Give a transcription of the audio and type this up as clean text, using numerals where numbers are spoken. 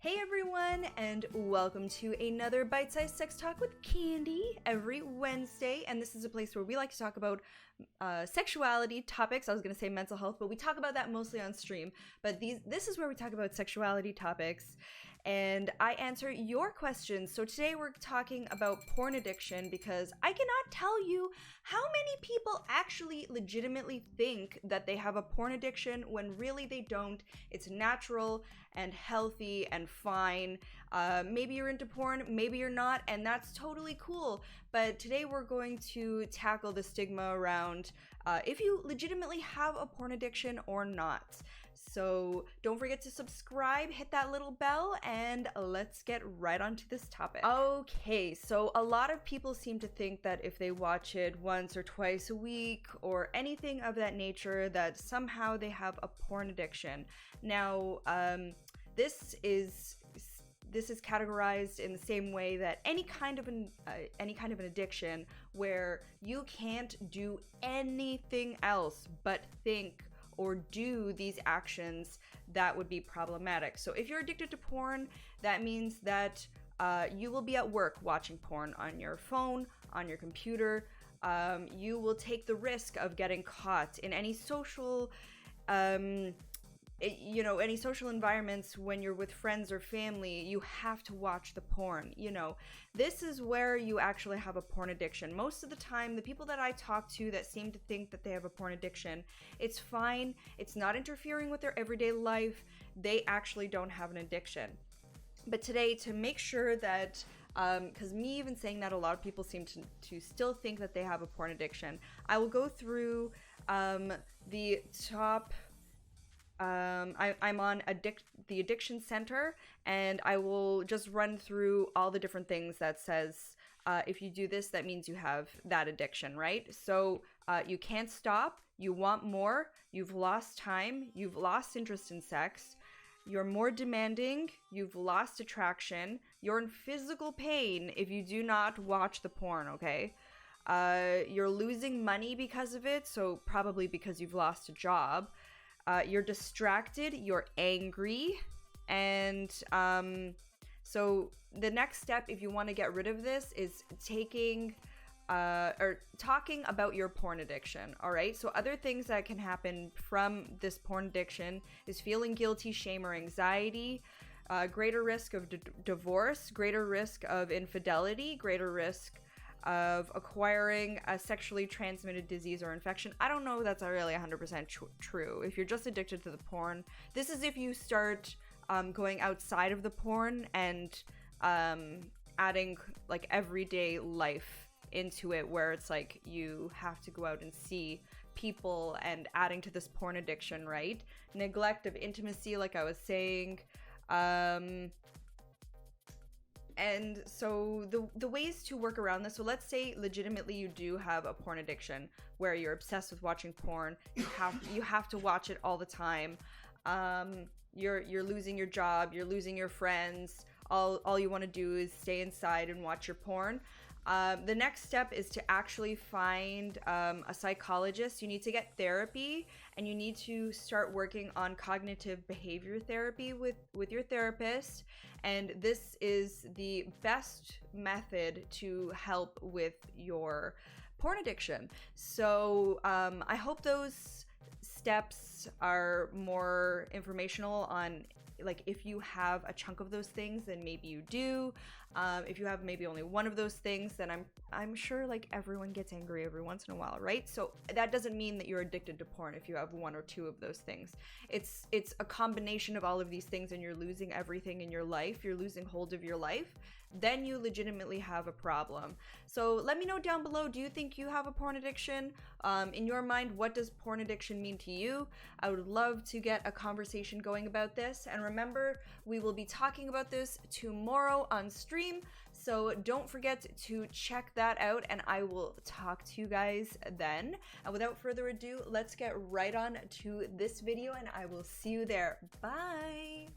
Hey everyone, and welcome to another bite-sized sex talk with Candi every Wednesday. And this is a place where we like to talk about sexuality topics. I was going to say mental health, but we talk about that mostly on stream. But this is where we talk about sexuality topics, and I answer your questions. So today we're talking about porn addiction because I cannot tell you how many people actually legitimately think that they have a porn addiction when really they don't. It's natural and healthy and fine. Maybe you're into porn, maybe you're not, and that's totally cool. But today we're going to tackle the stigma around if you legitimately have a porn addiction or not. So don't forget to subscribe, hit that little bell, and let's get right onto this topic. Okay, so a lot of people seem to think that if they watch it once or twice a week or anything of that nature, that somehow they have a porn addiction. Now, this is categorized in the same way that any kind of an addiction where you can't do anything else but think or do these actions that would be problematic. So if you're addicted to porn, that means that you will be at work watching porn on your phone, on your computer. You will take the risk of getting caught in any social any social environments. When you're with friends or family, you have to watch the porn. This is where you actually have a porn addiction. Most of the time, the people that I talk to that seem to think that they have a porn addiction, it's fine. It's not interfering with their everyday life. They actually don't have an addiction. But today, to make sure that because me even saying that, a lot of people seem to still think that they have a porn addiction, I will go through the top. I'm on the Addiction Center, and I will just run through all the different things that says if you do this, that means you have that addiction, right? So you can't stop, you want more, you've lost time, you've lost interest in sex, you're more demanding, you've lost attraction, you're in physical pain if you do not watch the porn, okay? You're losing money because of it, so probably because you've lost a job. You're distracted, you're angry, and so the next step, if you want to get rid of this, is talking about your porn addiction. All right, so other things that can happen from this porn addiction is feeling guilty, shame, or anxiety, greater risk of divorce, greater risk of infidelity, greater risk of acquiring a sexually transmitted disease or infection. I don't know if that's really 100% true. If you're just addicted to the porn, this is if you start going outside of the porn and adding like everyday life into it, where it's like you have to go out and see people, and adding to this porn addiction, right? Neglect of intimacy, like I was saying. And so the ways to work around this, so let's say legitimately you do have a porn addiction where you're obsessed with watching porn. You have to watch it all the time. You're losing your job, you're losing your friends. All you want to do is stay inside and watch your porn. The next step is to actually find a psychologist. You need to get therapy, and you need to start working on cognitive behavior therapy with your therapist. And this is the best method to help with your porn addiction. So I hope those steps are more informational on, like, if you have a chunk of those things, then maybe you do. If you have maybe only one of those things, then I'm sure like everyone gets angry every once in a while, right? So that doesn't mean that you're addicted to porn if you have one or two of those things. It's a combination of all of these things, and you're losing everything in your life. You're losing hold of your life. Then you legitimately have a problem. So let me know down below, do you think you have a porn addiction? In your mind, what does porn addiction mean to you? I would love to get a conversation going about this. And remember, we will be talking about this tomorrow on stream, so don't forget to check that out, and I will talk to you guys then. And without further ado, let's get right on to this video, and I will see you there. Bye!